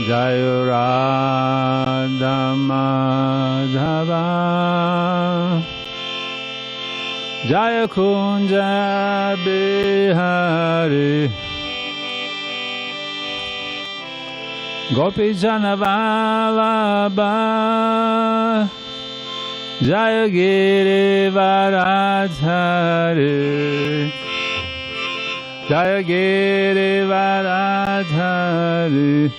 Jaya Radha Madhava Jaya Kunja Bihari Gopi Jana Vallabha Jaya Giri Varadhari Jaya Giri Varadhari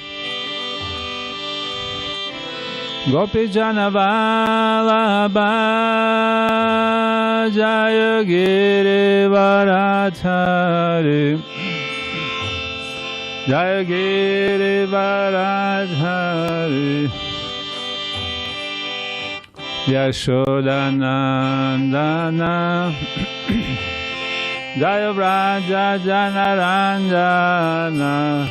Gopi Jana Vallabha Jaya Giri Varadhari Jaya Giri Varadhari Yashodanandana Jaya Vraja Janaranjana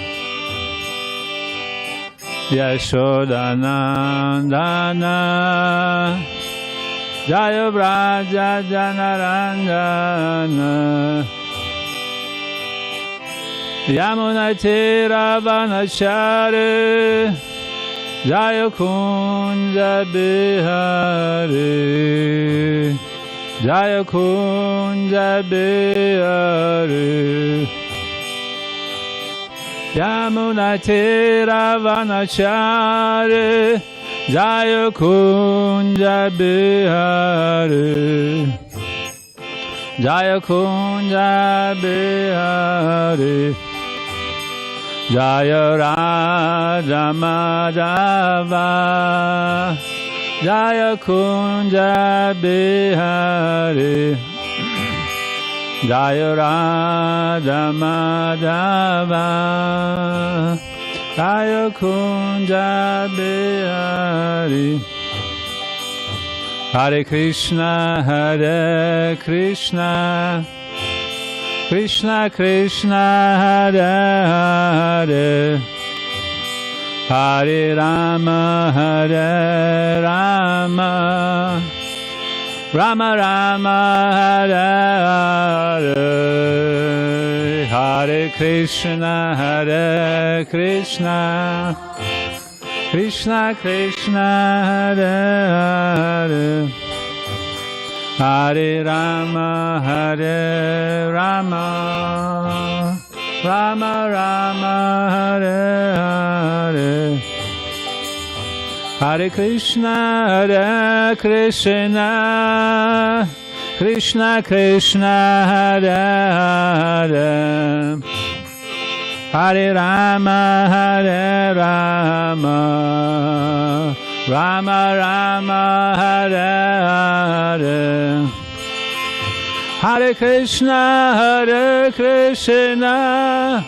Yashodanandana Jaya Vraja Janaranjana Yamuna Tiravanachari Jaya Kunja Bihari Jaya Kunja Bihari Yamuna Tiravanachari Jaya Kunja Bihari Jaya Kunja Bihari Jaya Radha Madhava Jaya Kunja Bihari Jaya Radha Madhava Jaya Kunja Bihari Hare Krishna Hare Krishna Krishna Krishna Hare Hare Hare Rama Hare Rama Rama Rama Hare Hare Hare Krishna Hare Krishna Krishna Krishna Hare Hare Hare Rama Hare Rama Rama Rama Hare Hare Hare Krishna Hare Krishna Krishna Krishna Hare Hare Hare Rama Hare Rama Rama Rama Hare Hare Hare Krishna Hare Krishna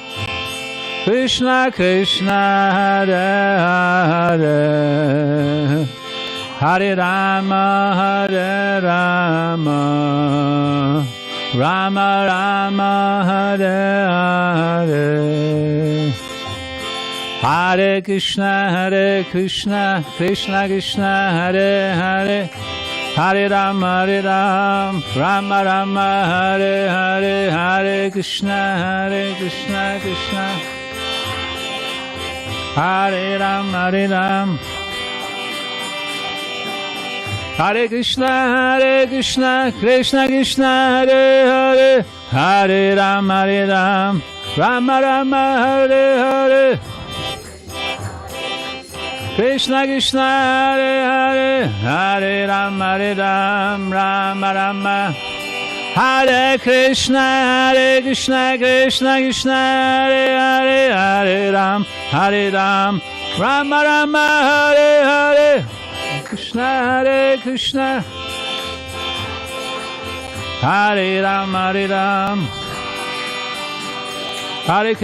Krishna Krishna Hare Hare Hare Rama Hare Rama Rama Rama Hare Hare Hare Krishna Krishna Krishna Hare Hare Hare Rama Rama Rama Hare Hare Hare Krishna Krishna Hare Ram Hare Krishna Krishna Krishna Hare Hare Hare Ram Rama Rama Hare Hare Krishna Krishna Hare Hare Hare Ram Rama Rama Hare Krishna Krishna Hare Hare Hare Ram Rama Rama Hare Hare Krishna Hare Ram Hare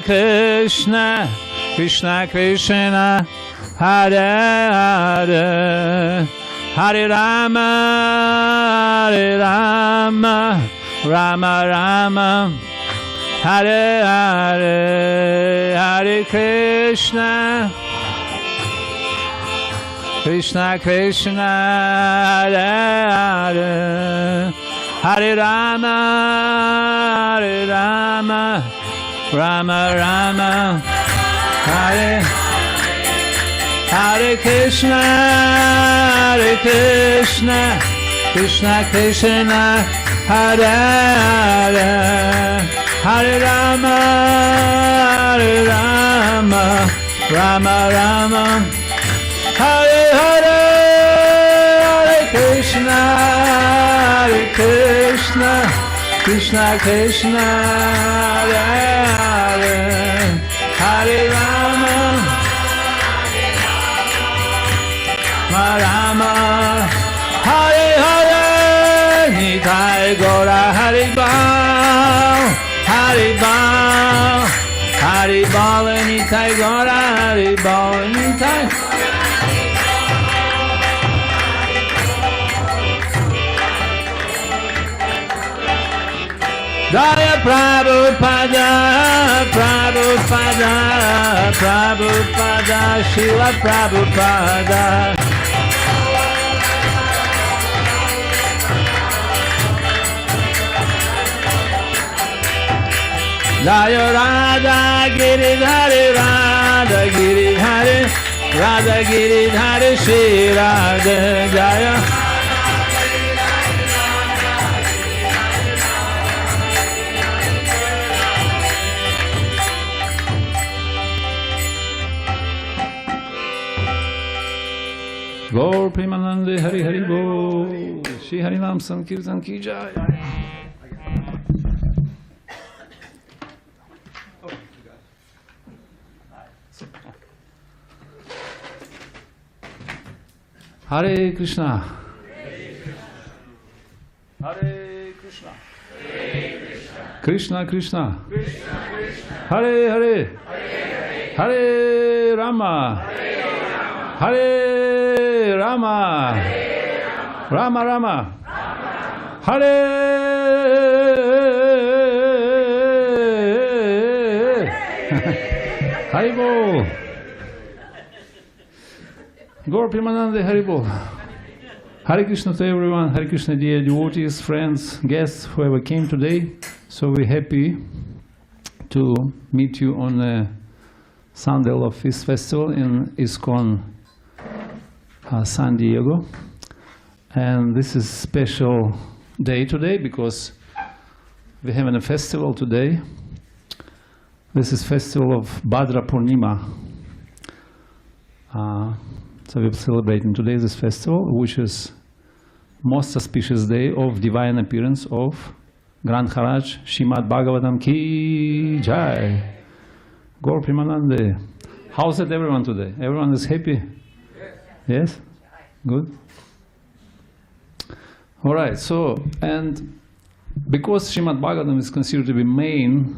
Krishna Krishna Krishna Hare Hare Hare Rama Rama Hare Hare Hare Krishna Krishna Hare Hare Hare Rama Rama Hare Hare Krishna, Hare Krishna, Krishna Krishna, Hare Hare, Hare Rama, Hare Rama, Rama Rama, Hare Hare, Hare Krishna, Hare Krishna, Krishna Krishna, Hare Hare, Hare Rama, Rama, Hare Hare, Nitai Gaura, Hare Bal, Hare Bal, Hare Bal, Nitai Gaura, Hare Bal, Nitai. Jaya Prabhupada, Prabhupada, Prabhupada, Srila Prabhupada. Jaya Radha Giridhari, Radha Giridhari, Radha Giridhari, Shri Radha Jaya. Gaur Premanande Hari Hari Bol, Shri Harinam Sankirtan Ki Jai. Hare Krishna. Hare Krishna. Krishna Krishna. Hare Hare. Hare Rama. Hare Rama. Rama Rama. Hare Haribol. Gaur Premanande Haribol. Hare Krishna to everyone. Hare Krishna, dear devotees, friends, guests, whoever came today. So we're happy to meet you on the Sunday of this festival in ISKCON San Diego. And this is a special day today because we're having a festival today. This is festival of Bhadra Purnima. So we're celebrating today this festival, which is most auspicious day of divine appearance of Granth Haraj Srimad Bhagavatam Ki Jai. Gaur Premanande. How's it everyone today? Everyone is happy? Yes? Good? All right, so, and because Srimad Bhagavatam is considered to be main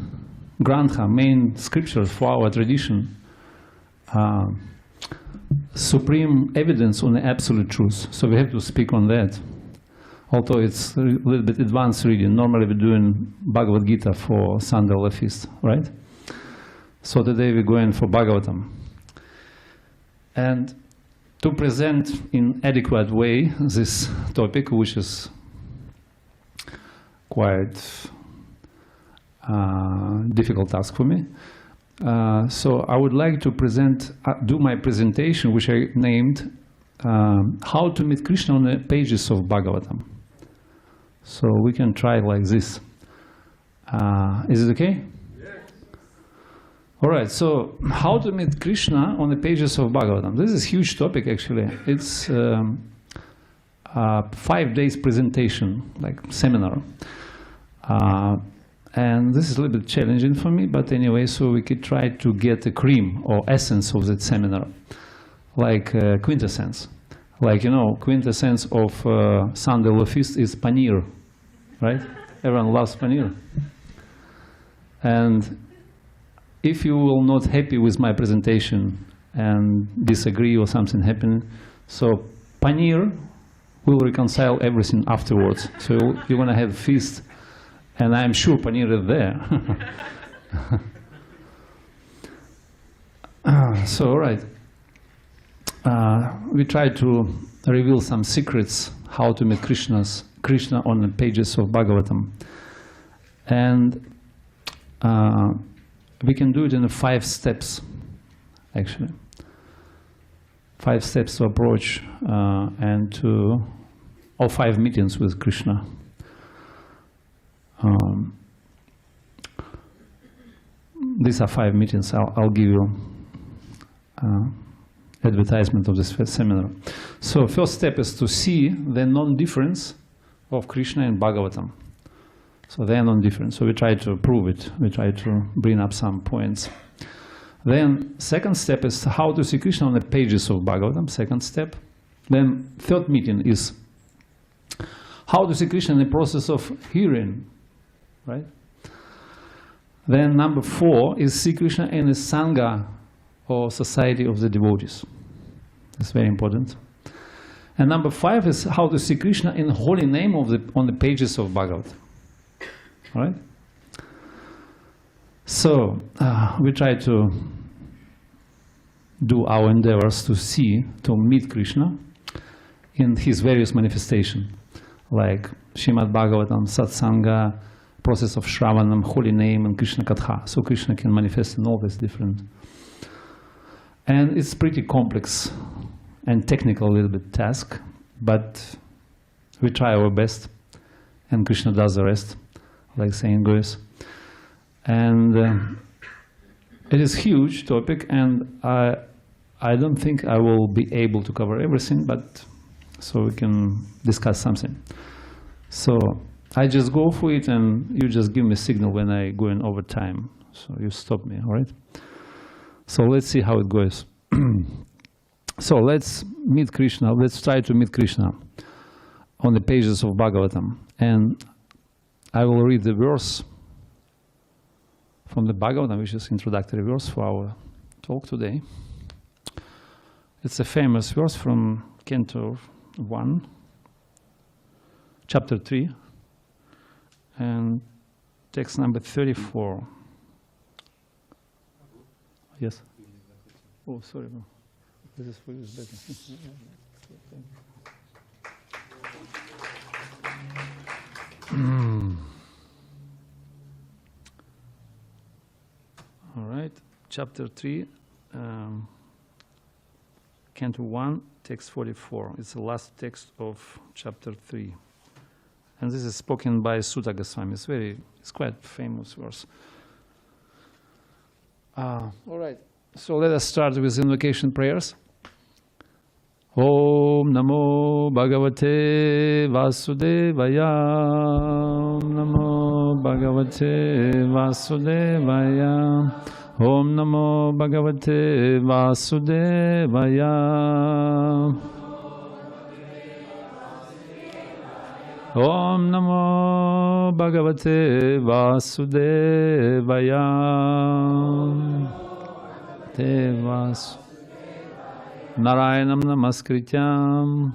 Grantha, main scripture for our tradition, supreme evidence on the absolute truth. So we have to speak on that. Although it's a little bit advanced reading. Normally we're doing Bhagavad Gita for Sunday feast, right? So today we're going for Bhagavatam. And to present in adequate way this topic, which is quite difficult task for me. So I would like to do my presentation, which I named How to Meet Krishna on the Pages of Bhagavatam. So we can try like this. Is it okay? Yes. All right, so how to meet Krishna on the pages of Bhagavatam. This is a huge topic actually. It's 5 days presentation, like seminar. And this is a little bit challenging for me, but anyway, so we could try to get the cream or essence of that seminar, like quintessence. Like, you know, quintessence of Sunday feast is paneer, right? Everyone loves paneer. And if you will not happy with my presentation and disagree or something happen, so paneer will reconcile everything afterwards. So you're going to have a feast. And I'm sure paneer is there. So, all right. We try to reveal some secrets how to meet Krishna on the pages of Bhagavatam. And we can do it in 5 steps. actually. 5 steps to approach or 5 meetings with Krishna. These are 5 meetings. I'll give you advertisement of this seminar. So first step is to see the non-difference of Krishna and Bhagavatam. So they are non-different. So we try to prove it. We try to bring up some points. Then second step is how to see Krishna on the pages of Bhagavatam. Second step. Then third meeting is how to see Krishna in the process of hearing, right? Then number 4 is see Krishna in the Sangha or society of the devotees. It's very important. And number 5 is how to see Krishna in holy name on the pages of Bhagavatam. All right? So we try to do our endeavors to meet Krishna in his various manifestations, like Srimad Bhagavatam, Satsanga, process of Shravanam, holy name, and Krishna Katha. So Krishna can manifest in all these different. And it's pretty complex and technical, a little bit task, but we try our best, and Krishna does the rest, like saying goes. And it is a huge topic, and I don't think I will be able to cover everything, but so we can discuss something. So I just go for it, and you just give me a signal when I go in over time. So you stop me, all right? So let's see how it goes. So let's meet Krishna. Let's try to meet Krishna on the pages of Bhagavatam. And I will read the verse from the Bhagavatam, which is introductory verse for our talk today. It's a famous verse from Canto 1, chapter 3, and text number 34. Yes? Oh, sorry. No. This is for you. It's better. All right. Chapter 3, Canto 1, text 44. It's the last text of chapter 3. And this is spoken by Sutta Goswami. It's quite famous verse. All right. So let us start with invocation prayers. Om Namo Bhagavate Vasudevaya. Om Namo Bhagavate Vasudevaya. Om Namo Bhagavate Vasudevaya. Om Namo Bhagavate Vasudevaya. Devas Narayanam Namaskrityam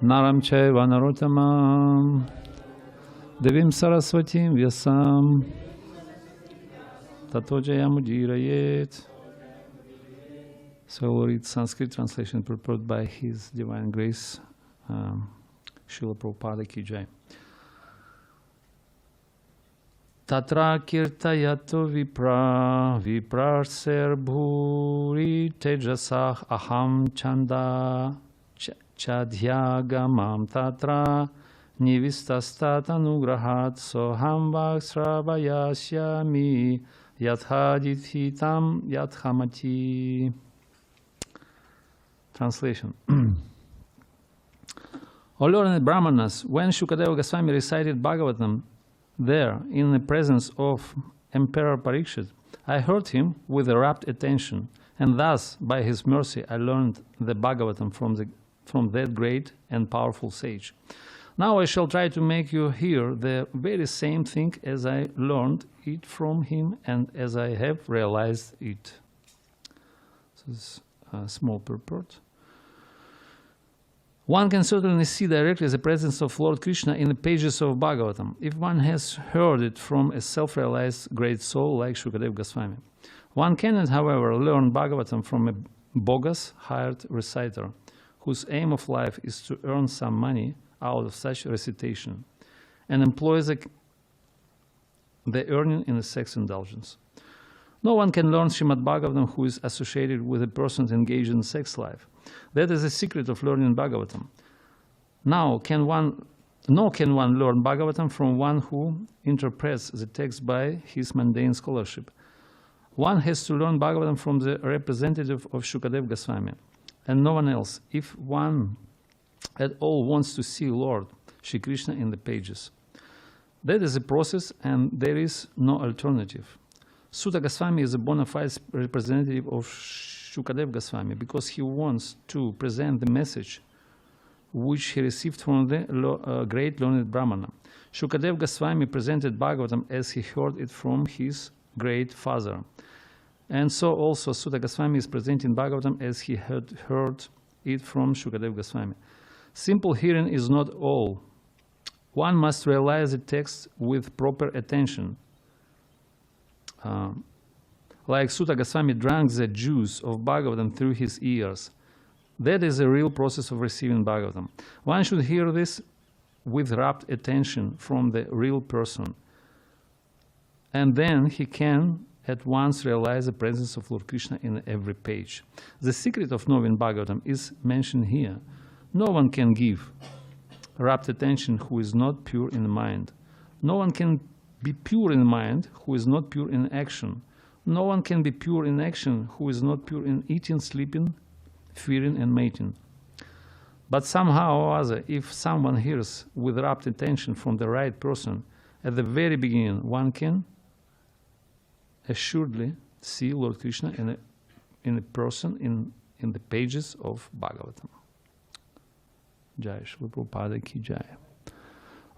Naram Chaiva Narottamam Devim Saraswatim Vyasam Tato Jayamudhirayet. So I will read Sanskrit translation prepared by His Divine Grace, Srila Prabhupada Ki Jai. Tatra kirtayato viprarser bhuri tejasah aham chanda chadhyagamam tatra nivistastanugrahat soham vaksravayasyami yathadithitam yathamati. Translation. O learned Brahmanas, when Shukadeva Goswami recited Bhagavatam there, in the presence of Emperor Parikshit, I heard him with a rapt attention, and thus, by his mercy, I learned the Bhagavatam from that great and powerful sage. Now I shall try to make you hear the very same thing as I learned it from him and as I have realized it. This is a small purport. One can certainly see directly the presence of Lord Krishna in the pages of Bhagavatam, if one has heard it from a self-realized great soul like Shukadeva Goswami. One cannot, however, learn Bhagavatam from a bogus hired reciter, whose aim of life is to earn some money out of such recitation, and employs the earning in a sex indulgence. No one can learn Srimad Bhagavatam who is associated with a person engaged in sex life. That is the secret of learning Bhagavatam. Nor can one learn Bhagavatam from one who interprets the text by his mundane scholarship. One has to learn Bhagavatam from the representative of Shukadeva Goswami, and no one else, if one at all wants to see Lord Shri Krishna in the pages. That is a process, and there is no alternative. Sutta Goswami is a bona fide representative of Shukadeva Goswami because he wants to present the message which he received from the great learned Brahmana. Shukadeva Goswami presented Bhagavatam as he heard it from his great father. And so also Sutta Goswami is presenting Bhagavatam as he had heard it from Shukadeva Goswami. Simple hearing is not all. One must realize the text with proper attention. Like Sutta Goswami drank the juice of Bhagavatam through his ears. That is a real process of receiving Bhagavatam. One should hear this with rapt attention from the real person. And then he can at once realize the presence of Lord Krishna in every page. The secret of knowing Bhagavatam is mentioned here. No one can give rapt attention who is not pure in mind. No one can be pure in mind who is not pure in action. No one can be pure in action who is not pure in eating, sleeping, fearing, and mating. But somehow or other, if someone hears with rapt attention from the right person, at the very beginning, one can assuredly see Lord Krishna in a person in the pages of Bhagavatam. Jai Shri Prabhupada ki jai.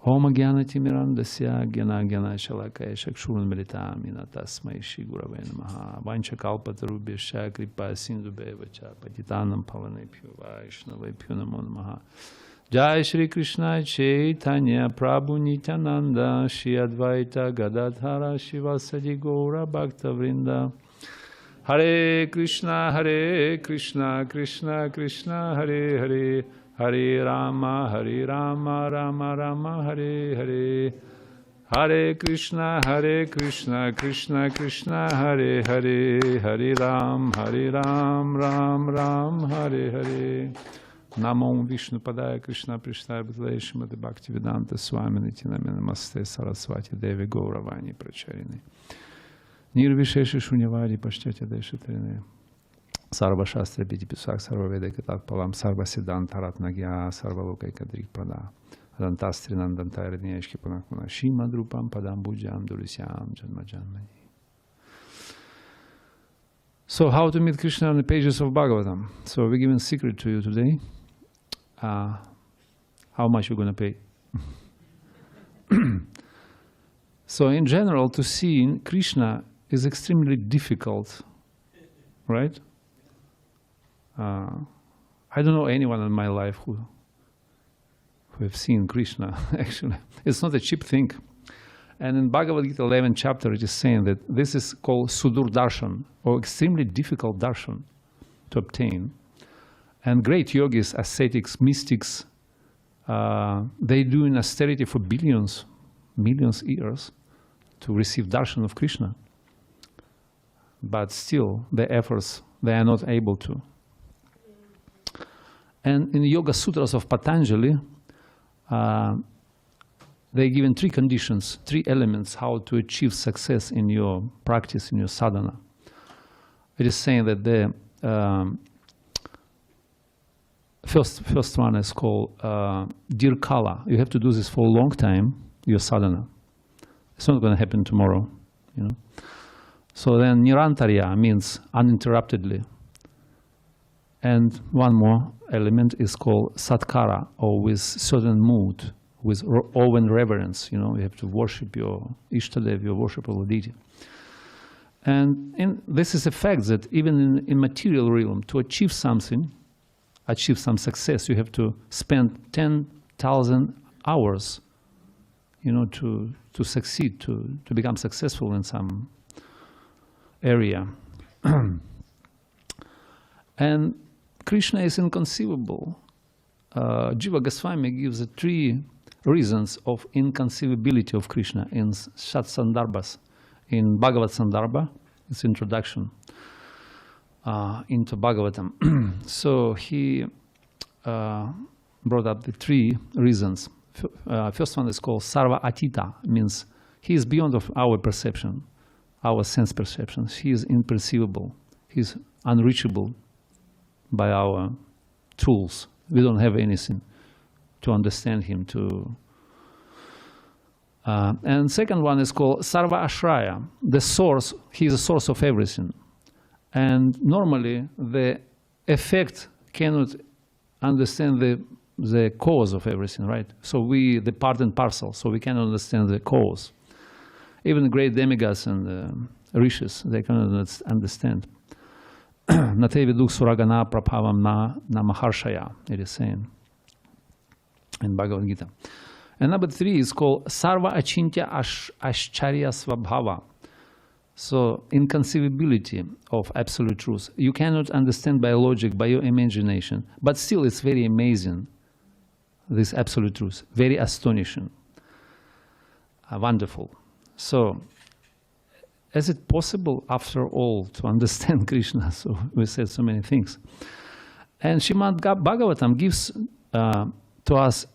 Om Gyana Timirandasya Gyana Gyana Shalakaya Shakshurun Mritamina Tasmai Shri Gurave Namaha Vancha Kalpatarubhyascha Kripa Sindhubevacha Patitanam Pavanebhyo Vaishnavebhyo Namo Namaha. Jai Shri Krishna Chaitanya Prabhu Nityananda Shri Advaita Gadadhara Shivasadi Gaura Bhakta Vrinda. Hare Krishna Krishna Krishna Hare Hare, Hare Rama Rama Rama Hare Hare. Hare Krishna Krishna Krishna Hare Hare, Hare Ram Ram Ram Hare Hare. Namo Vishnu Padaya Krishna Prishtaya Bhutale Srimati Bhakti Vedanta Swami Nityamani Namaste Saraswati Devi Gauravani Pracharini Nirvishesha Shunyavadi Pashtya Deshatrine Sarva Shastra Piti Pisak Sarva Veda Kitat Palam Sarva Siddhanta Ratnagya Sarva Lokai Kadrik Prada Adantastri Nandanta Radniyashki Panakuna Shima Drupam Padam Bhujam Dulisyam Janma Janmani. So how to meet Krishna on the pages of Bhagavatam? So we're giving a secret to you today. How much you're going to pay? So in general, to see Krishna is extremely difficult, right? I don't know anyone in my life who have seen Krishna, actually. It's not a cheap thing. And in Bhagavad Gita 11th chapter, it is saying that this is called Sudur Darshan, or extremely difficult darshan to obtain. And great yogis, ascetics, mystics, they do in austerity for millions years to receive darshan of Krishna. But still, their efforts, they are not able to. And in the Yoga Sutras of Patanjali, they're given three conditions, three elements, how to achieve success in your practice, in your sadhana. It is saying that the first one is called dirkala. You have to do this for a long time, your sadhana. It's not going to happen tomorrow, you know. So then nirantarya means uninterruptedly. And one more element is called satkara, or with certain mood, with awe and reverence. You know, you have to worship your Ishtadev, your worshipable deity. And this is a fact that even in material realm, to achieve something, achieve some success, you have to spend 10,000 hours, you know, to succeed, to become successful in some area. And Krishna is inconceivable. Jiva Goswami gives the three reasons of inconceivability of Krishna in Shat Sandarbhas. In Bhagavad Sandarbha, It's introduction into Bhagavatam. So he brought up the 3 reasons. First one is called Sarva Atita, means he is beyond of our perception, our sense perceptions. He is imperceivable. He is unreachable by our tools. We don't have anything to understand him. And second one is called Sarva Ashraya, the source. He is the source of everything. And normally the effect cannot understand the cause of everything, right? So we, the part and parcel, so we cannot understand the cause. Even great demigods and rishis, they cannot understand. Nate viduk suragana prabhavam na maharshaya, it is saying in Bhagavad Gita. And number 3 is called Sarva Achintya Ascharya Svabhava. So, inconceivability of absolute truth. You cannot understand by logic, by your imagination, but still it's very amazing, this absolute truth. Very astonishing. Wonderful. So, is it possible, after all, to understand Krishna? So, we said so many things. And Srimad Bhagavatam gives to us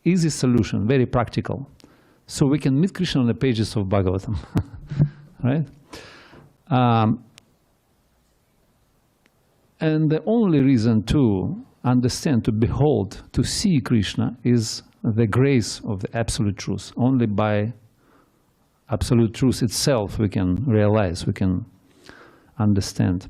easy solution, very practical. So we can meet Krishna on the pages of Bhagavatam. Right? And the only reason to understand, to behold, to see Krishna is the grace of the absolute truth. Only by absolute truth itself we can realize, we can understand.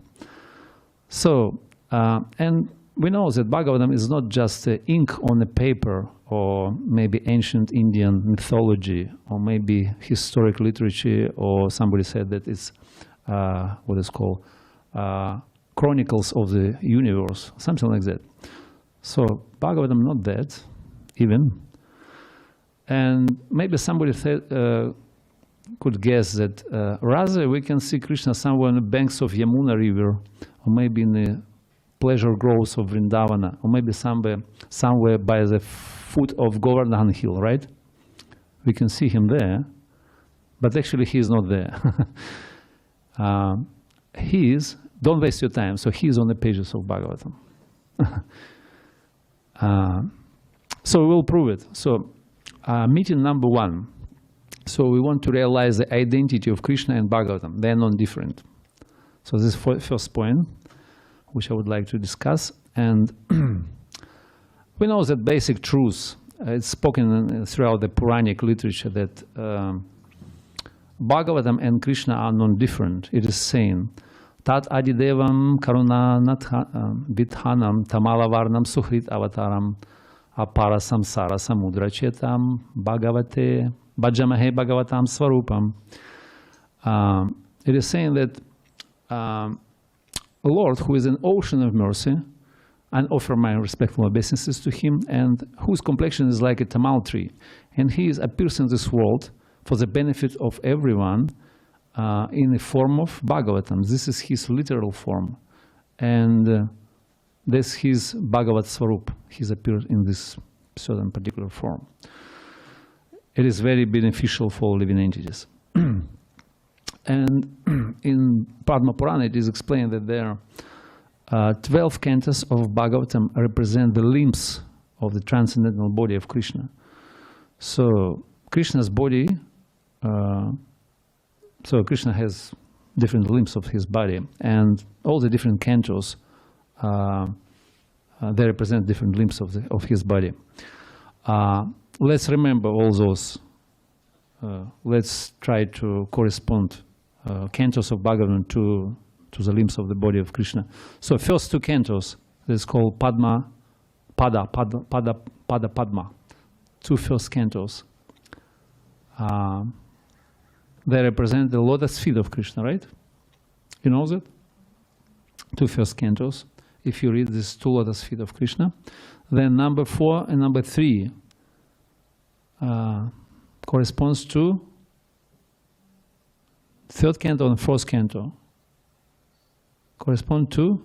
So, and we know that Bhagavatam is not just ink on a paper, or maybe ancient Indian mythology, or maybe historic literature, or somebody said that it's what is called chronicles of the universe, something like that. So Bhagavatam not that, even. And maybe somebody could guess that rather we can see Krishna somewhere on the banks of Yamuna river, or maybe in the pleasure groves of Vrindavana, or maybe somewhere by the foot of Govardhan hill, right? We can see him there, but actually he is not there. He is, don't waste your time, so he is on the pages of Bhagavatam. So we will prove it. So meeting number 1. So we want to realize the identity of Krishna and Bhagavatam. They are non-different. So this is the first point, which I would like to discuss. And we know that basic truth, it's spoken throughout the Puranic literature, that Bhagavatam and Krishna are non-different. It is saying, Tat adidevam karuna vidhanam tamalavarnam suhrit avataram apara samsara samudra chetam bhagavate bhajamahe bhagavatam svarupam. It is saying that Lord, who is an ocean of mercy, and offer my respectful obeisances to him, and whose complexion is like a tamal tree, and he appears in this world for the benefit of everyone in the form of Bhagavatam. This is his literal form, and this is his Bhagavat Svarup. He's appeared in this certain particular form. It is very beneficial for living entities. And in Padma Purana it is explained that there are 12 cantos of Bhagavatam represent the limbs of the transcendental body of Krishna. So Krishna's body, so Krishna has different limbs of his body, and all the different cantos, they represent different limbs of his body. Let's remember all those. Let's try to correspond cantos of Bhagavatam to the limbs of the body of Krishna. So first 2 cantos, is called Padma, Pada, Padma. 2 first cantos. They represent the lotus feet of Krishna, right? You know that? 2 first cantos. If you read these 2 lotus feet of Krishna, then number 4 and number 3 corresponds to 3rd canto and 4th canto. Correspond to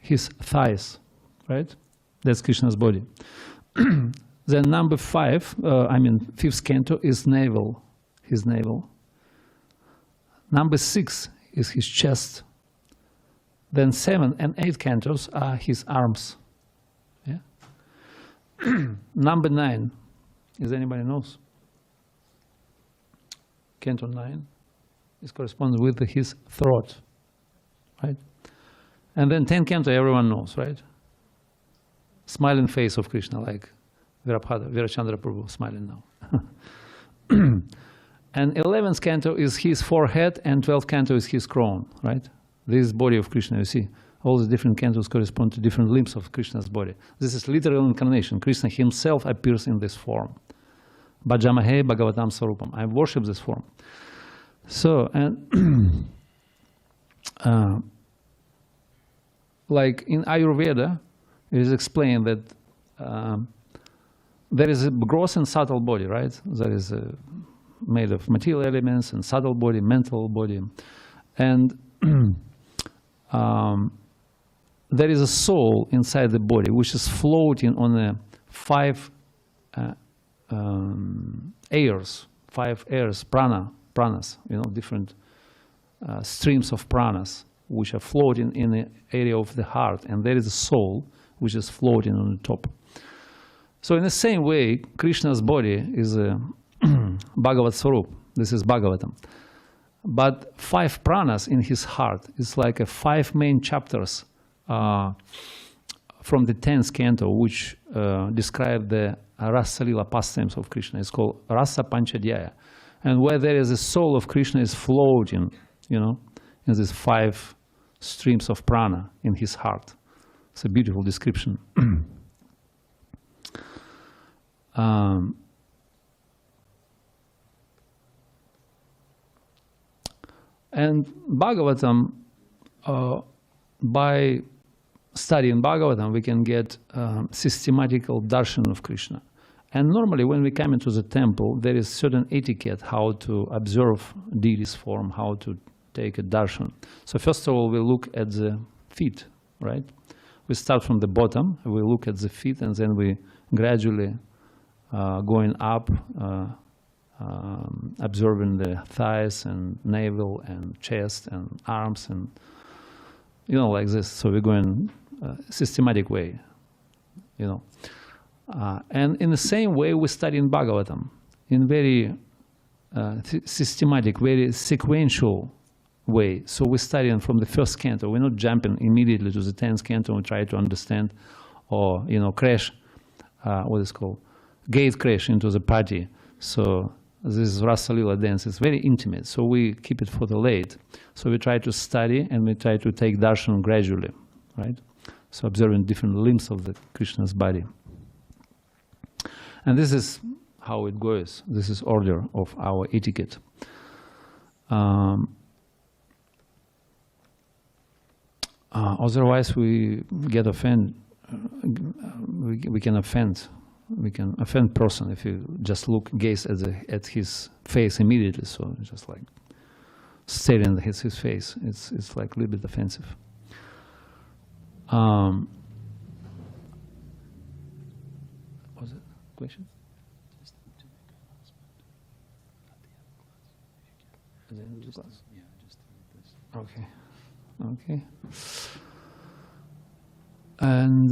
his thighs, right? That's Krishna's body. Then number 5, 5th canto is navel, his navel. Number 6 is his chest. Then 7 and 8 cantos are his arms. Yeah? Number 9, is anybody knows? Canto 9 is corresponds with his throat, right? And then 10 canto everyone knows, right? Smiling face of Krishna, like Virachandra Prabhu smiling now. And 11th canto is his forehead, and 12th canto is his crown, right? This body of Krishna, you see. All the different cantos correspond to different limbs of Krishna's body. This is literal incarnation. Krishna himself appears in this form. Bhajamahe Bhagavatam Sarupam. I worship this form. So, and like in Ayurveda, it is explained that there is a gross and subtle body, right? That is made of material elements and subtle body, mental body. And there is a soul inside the body which is floating on a 5 airs, pranas, you know, different streams of pranas which are floating in the area of the heart, and there is a soul which is floating on the top. So in the same way, Krishna's body is a Bhagavat Swarup. This is Bhagavatam. But 5 pranas in his heart is like a 5 main chapters from the 10th canto, which describe the Rasa Lila pastimes of Krishna. It's called Rasa Panchadhyaya. And where there is a soul of Krishna is floating, you know, in these 5 streams of prana in his heart. It's a beautiful description. And Bhagavatam, by studying Bhagavatam, we can get systematical darshan of Krishna. And normally when we come into the temple, there is certain etiquette how to observe deity's form, how to take a darshan. So first of all, we look at the feet, right? We start from the bottom, we look at the feet, and then we gradually going up, observing the thighs and navel and chest and arms and, you know, like this. So we're going systematic way, you know. And in the same way, we study in Bhagavatam in very systematic, very sequential way. So we're studying from the first canto. We're not jumping immediately to the 10th canto and try to understand or, you know, crash, what is called, gate crash into the party. So this Rasa Lila dance is very intimate. So we keep it for the late. So we try to study and we try to take darshan gradually, right? So observing different limbs of the Krishna's body. And this is how it goes. This is order of our etiquette. Otherwise, we get offended. We can offend. We can offend person if you just gaze at his face immediately. So just like staring at his face, it's like a little bit offensive. Was it a question? Just to make an announcement at the end of the class. Yeah, just this. Okay. Okay. And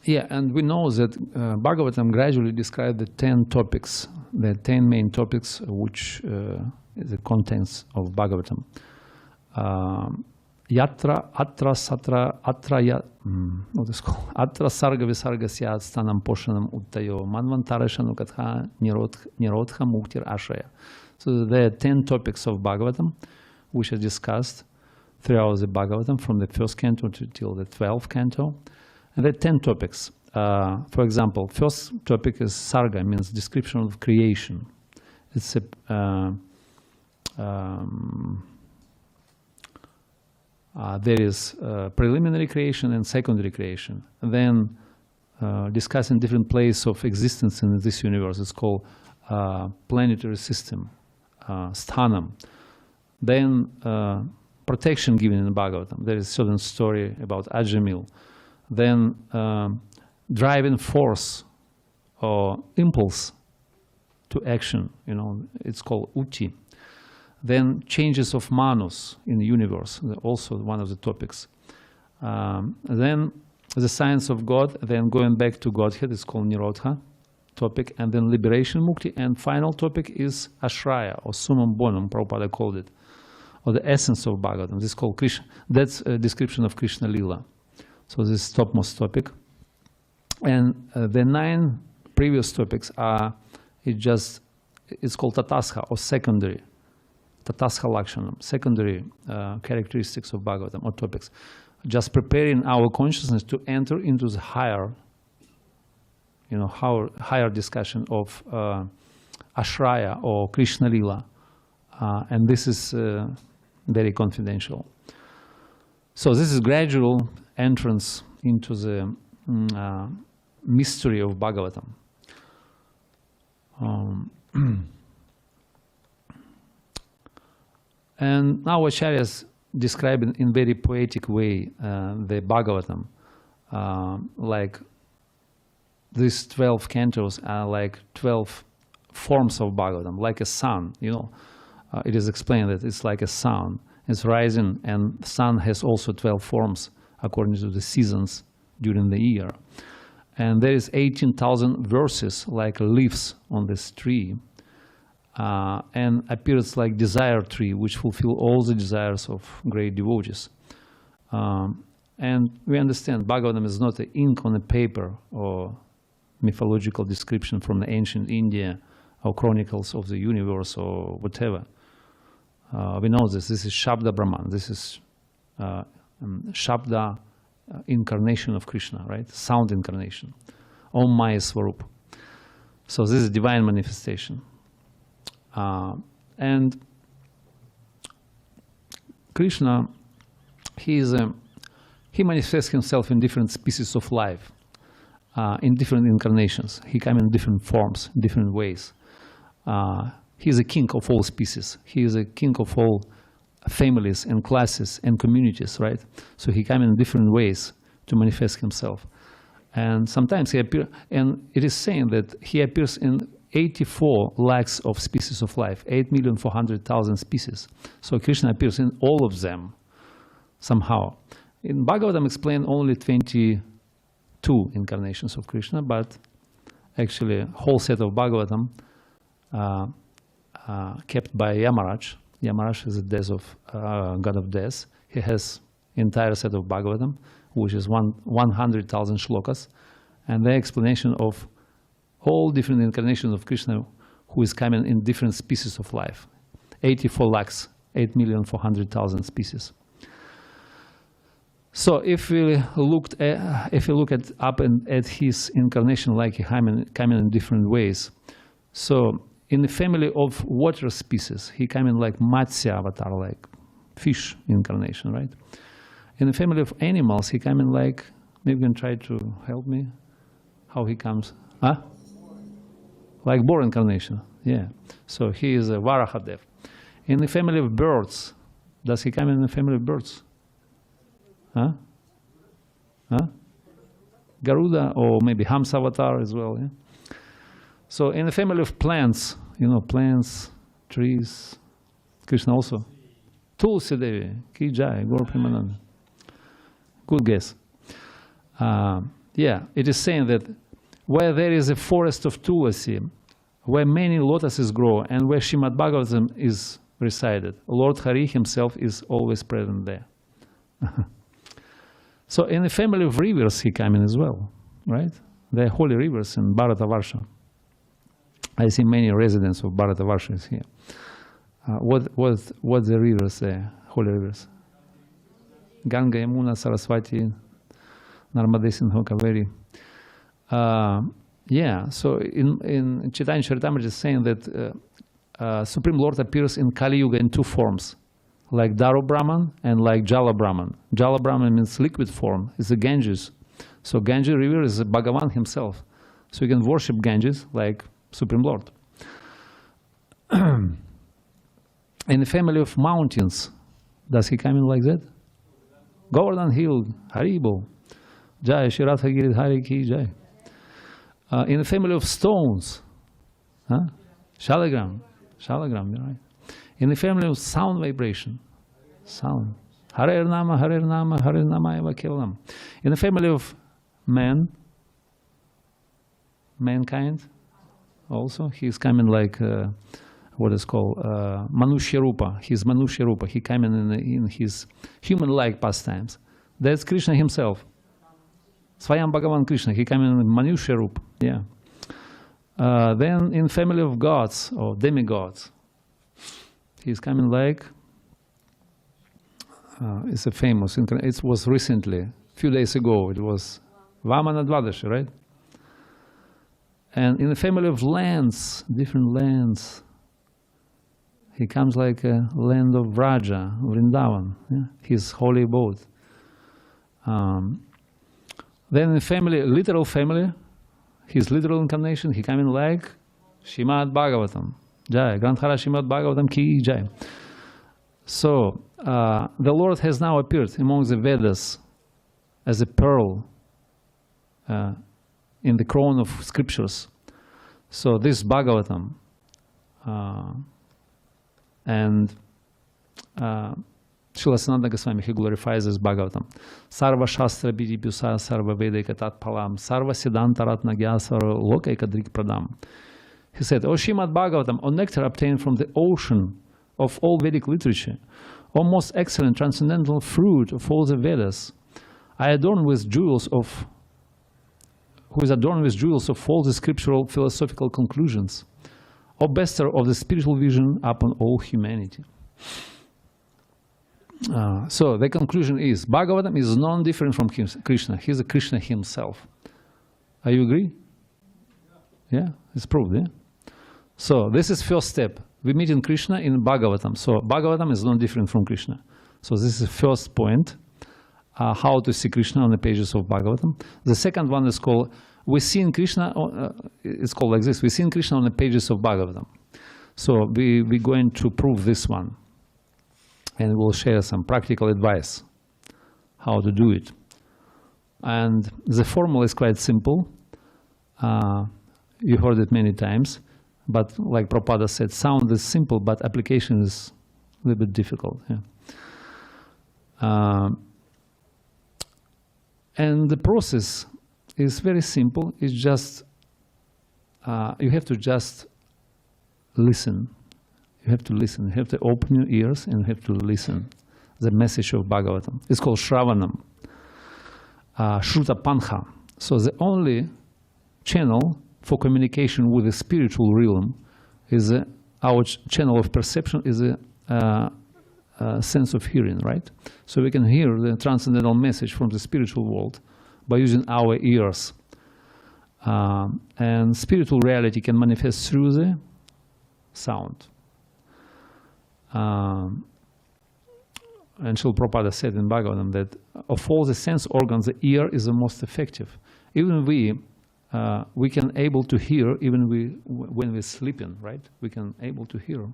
yeah, and we know that Bhagavatam gradually describes the 10 topics, the 10 main topics, which is the contents of Bhagavatam. Yatra, atra, satra, atra, what is called? Atra sarga visarga syat stanam poshanam uttayo manvantarashanu katha nirodha muktir ashraya. So there are 10 topics of Bhagavatam, which are discussed throughout the Bhagavatam, from the first canto till the 12th canto. And there are 10 topics. For example, first topic is Sarga, means description of creation. It's a, there is preliminary creation and secondary creation. And then discussing different places of existence in this universe. It's called planetary system, sthanam. Then protection given in the Bhagavatam. There is a certain story about Ajamil. Then driving force or impulse to action, you know, it's called uti. Then changes of manus in the universe, also one of the topics. Then the science of God, then going back to Godhead, is called Nirodha topic, and then liberation, mukti, and final topic is Ashraya, or summum bonum, Prabhupada called it, or the essence of Bhagavatam. This is called Krishna. That's a description of Krishna Lila. So this is topmost topic. And the 9 previous topics are, it's called Tatasha, or secondary. Tatasha Lakshanam, secondary characteristics of Bhagavatam, or topics. Just preparing our consciousness to enter into the higher, higher discussion of Ashraya or Krishna Lila. And this is very confidential. So this is gradual entrance into the mystery of Bhagavatam. And now Acharyas describe in very poetic way the Bhagavatam, like these 12 cantos are like 12 forms of Bhagavatam, like a sun. It is explained that it's like a sun. It's rising, and the sun has also 12 forms according to the seasons during the year. And there is 18,000 verses like leaves on this tree, and appears like desire tree, which fulfill all the desires of great devotees. And we understand Bhagavatam is not an ink on a paper or mythological description from the ancient India or chronicles of the universe or whatever. We know this. This is Shabda Brahman. This is Shabda incarnation of Krishna, right? Sound incarnation. Om Maya Swarup. So this is divine manifestation. And Krishna, he manifests himself in different species of life, in different incarnations. He comes in different forms, different ways. He is a king of all species. He is a king of all families and classes and communities, right? So he comes in different ways to manifest himself. And sometimes he appears, and it is saying that he appears in 84 lakhs of species of life, 8,400,000 species. So Krishna appears in all of them somehow. In Bhagavatam explain only 22 incarnations of Krishna, but actually a whole set of Bhagavatam kept by Yamaraj. Yamaraj is the death of god of death. He has entire set of Bhagavatam, which is 100,000 shlokas, and the explanation of all different incarnations of Krishna, who is coming in different species of life. 84 lakhs, 8,400,000 species. So if we look at his incarnation, like he coming in different ways. So in the family of water species, he came in like Matsya avatar, like fish incarnation, right? In the family of animals, he came in like, maybe you can try to help me, how he comes, huh? Like boar incarnation, yeah. So he is a Varahadev. In the family of birds, does he come in the family of birds? Huh? Huh? Garuda, or maybe Hamsa avatar as well, yeah? So in the family of plants, plants, trees, Krishna also. Tulsi Devi, Ki Jai, Gaura Premananda. Good guess. Yeah, it is saying that where there is a forest of Tulsi, where many lotuses grow, and where Srimad Bhagavatam is recited, Lord Hari himself is always present there. So in the family of rivers he came in as well, right? There are holy rivers in Bharatavarsha. I see many residents of Bharatavarsha is here. What the rivers there, holy rivers? Ganga, Yamuna, Saraswati, Narmade, Sindhu, Kaveri. Yeah, so in Chaitanya Charitamrita is saying that Supreme Lord appears in Kali Yuga in 2 forms, like Daro Brahman and like Jala Brahman. Jala Brahman means liquid form, it's the Ganges. So Ganges river is Bhagavan himself. So you can worship Ganges like Supreme Lord. In the family of mountains, does he come in like that? Govardhan Hill, Haribo, Jai, Shiratha Giridhari Ki Jai. In the family of stones, huh? Shalagram, right? In the family of sound vibration, sound. Hare Nama, Hare Nama, Hare Nama Eva Kevalam. In the family of mankind, also, he's coming like what is called Manushya Rupa. He's Manushya Rupa. He coming in his human-like pastimes. That's Krishna himself. Swayam Bhagavan Krishna. He coming in Manushya Rupa. Yeah. Then in family of gods or demigods, he's coming like it's a famous. It was recently, a few days ago. It was Vamana Dvadashi, right? And in the family of lands, different lands, he comes like a land of Raja, Vrindavan, yeah? His holy abode. Then in the family, literal family, his literal incarnation, he coming like Srimad Bhagavatam. Jai, Granthara Srimad Bhagavatam ki Jai. So, the Lord has now appeared among the Vedas as a pearl in the crown of scriptures. So this Bhagavatam and Srila Sanatana Goswami, he glorifies this Bhagavatam. Sarva Shastra Bidipyusa Sarva Vedaika Tat Palam Sarva Siddhanta Ratnagya Sarva Lokaika Drik Pradam. He said, O Srimad Bhagavatam, O nectar obtained from the ocean of all Vedic literature, O most excellent transcendental fruit of all the Vedas, I adorn with jewels of who is adorned with jewels of all the scriptural philosophical conclusions, O bester of the spiritual vision upon all humanity. So the conclusion is, Bhagavatam is non-different from Krishna. He's a Krishna himself. Are you agree? Yeah, it's proved, yeah? So this is first step. We meet in Krishna in Bhagavatam. So Bhagavatam is non-different from Krishna. So this is the first point. How to see Krishna on the pages of Bhagavatam. The second one is called, we see in Krishna, it's called like this, we see in Krishna on the pages of Bhagavatam. So we're going to prove this one. And we'll share some practical advice how to do it. And the formula is quite simple. You heard it many times. But like Prabhupada said, sound is simple, but application is a little bit difficult. Yeah. And the process is very simple. It's just, you have to just listen. You have to listen. You have to open your ears and you have to listen. The message of Bhagavatam. It's called Shravanam. Shruta Pancha. So the only channel for communication with the spiritual realm is our channel of perception is a sense of hearing, right? So we can hear the transcendental message from the spiritual world by using our ears. And spiritual reality can manifest through the sound. And Srila Prabhupada said in Bhagavatam that of all the sense organs, the ear is the most effective. Even we can able to hear even when we're sleeping, right? We can able to hear.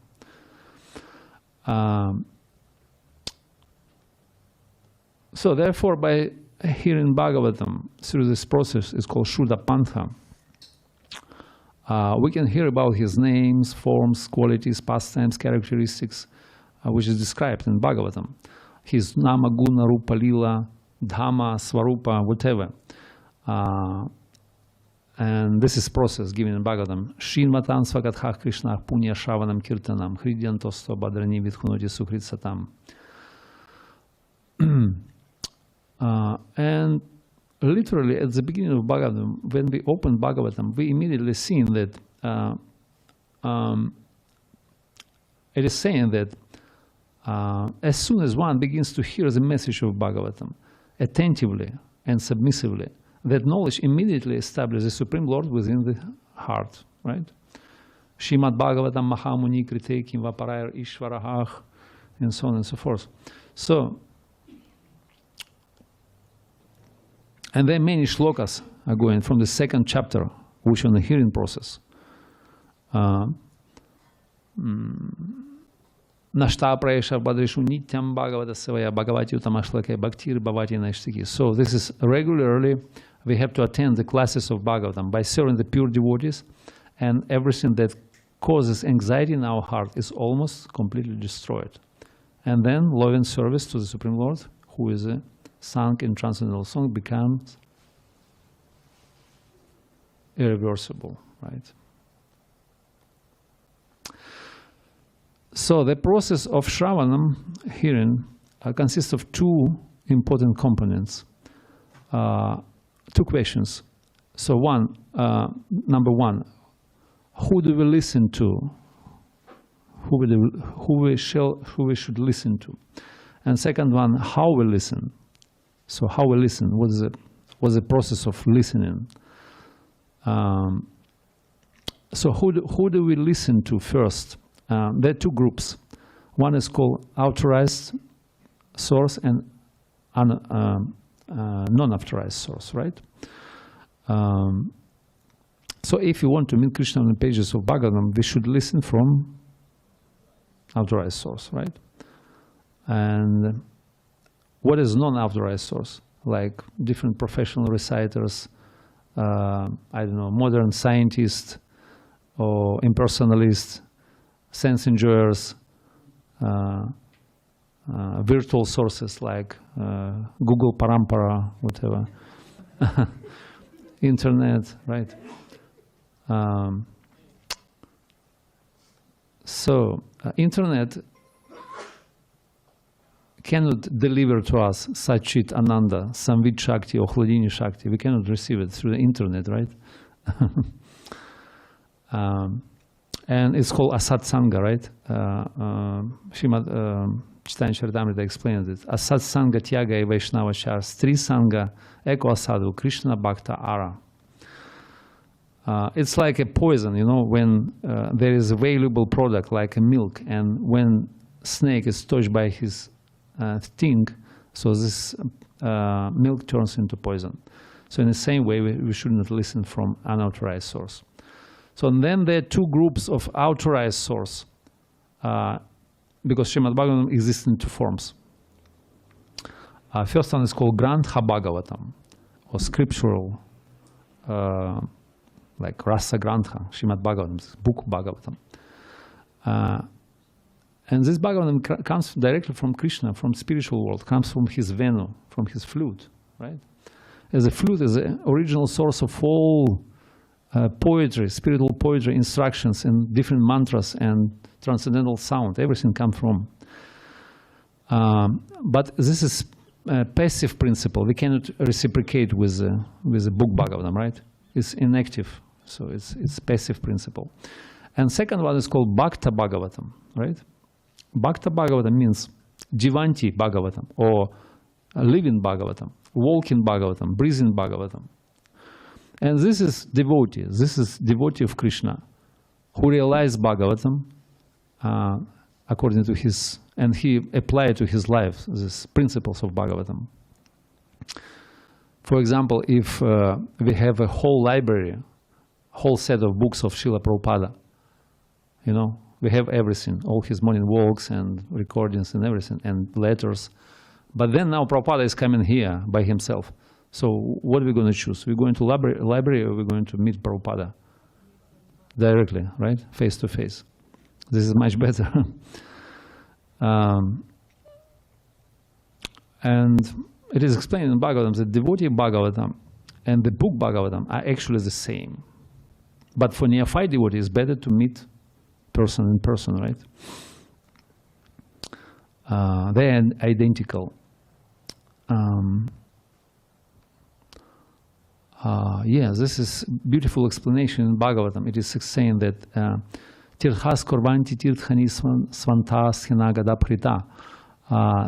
So therefore, by hearing Bhagavatam through this process, it's called Shruta Pantha. We can hear about his names, forms, qualities, pastimes, characteristics, which is described in Bhagavatam. His Nama, Guna, Rupa, Lila, Dhamma, Swarupa, whatever. And this is process given in Bhagavatam. Shinmatan Svagatha Krishna Punya Shavanam Kirtanam Hridyantosto Bhadrani Vidhunoti Sukrit Satam. And literally at the beginning of Bhagavatam, when we open Bhagavatam, we immediately see that it is saying that as soon as one begins to hear the message of Bhagavatam attentively and submissively, that knowledge immediately establishes the Supreme Lord within the heart, right? Srimad Bhagavatam Mahamuni Krite Kim Vaparayar Ishvarahah, and so on and so forth. So, and then many shlokas are going from the second chapter, which on the hearing process. Nashta Prayesha Bhadreshu Nityam Bhagavata Sevaya Bhagavati Utamashlake Bhaktir Bhavati Naishtiki. So this is regularly, we have to attend the classes of Bhagavatam by serving the pure devotees, and everything that causes anxiety in our heart is almost completely destroyed. And then loving service to the Supreme Lord, who is sung in transcendental song, becomes irreversible, right? So the process of Shravanam, hearing, consists of two important components. Two questions. So number one, who do we listen to? Who we should listen to? And second one, how we listen. So how we listen? What's the process of listening? So who do we listen to first? There are two groups. One is called authorized source and non-authorized source, right? So if you want to meet Krishna on the pages of Bhagavatam, we should listen from authorized source, right? And what is non-authorized source? Like different professional reciters, I don't know, modern scientists or impersonalists, sense enjoyers, virtual sources like Google Parampara, whatever, internet, right? Internet cannot deliver to us Satchit Ananda, Samvit Shakti or Hladini Shakti. We cannot receive it through the internet, right? And it's called Asat Sangha, right? Srimad Chaitanya Charitamrita explains it. Asat Sangha Tyaga e Vaishnava Char, Stri Sangha Eko Asadu, Krishna Bhakta Ara. It's like a poison, you know, when there is a valuable product like a milk, and when snake is touched by his sting, so this milk turns into poison. So in the same way, we should not listen from unauthorized source. So and then there are two groups of authorized source, because Srimad Bhagavatam exists in two forms. First one is called Grantha Bhagavatam, or scriptural, like Rasa Grantha, Srimad Bhagavatam, book Bhagavatam. And this Bhagavatam comes directly from Krishna, from spiritual world, comes from his Venu, from his flute, right? As a flute is the original source of all poetry, spiritual poetry, instructions, and different mantras and transcendental sound. Everything comes from. But this is a passive principle. We cannot reciprocate with the book Bhagavatam, right? It's inactive, so it's passive principle. And second one is called Bhakta Bhagavatam, right? Bhakta Bhagavatam means Jivanti Bhagavatam, or living Bhagavatam, walking Bhagavatam, breathing Bhagavatam. And this is devotee. This is devotee of Krishna who realized Bhagavatam according to his, and he applied to his life these principles of Bhagavatam. For example, if we have a whole library, whole set of books of Srila Prabhupada, you know, we have everything, all his morning walks and recordings and everything, and letters. But then now Prabhupada is coming here by himself. So what are we going to choose? We're going to library, or we're going to meet Prabhupada directly, right? Face to face. This is much better. And it is explained in Bhagavatam that devotee Bhagavatam and the book Bhagavatam are actually the same. But for neophyte devotee, it's better to meet person in person, right? They are identical. Yes, this is beautiful explanation in Bhagavatam. It is saying that Tirthas Korvanti Tirthani Svantas Hinagada Prita.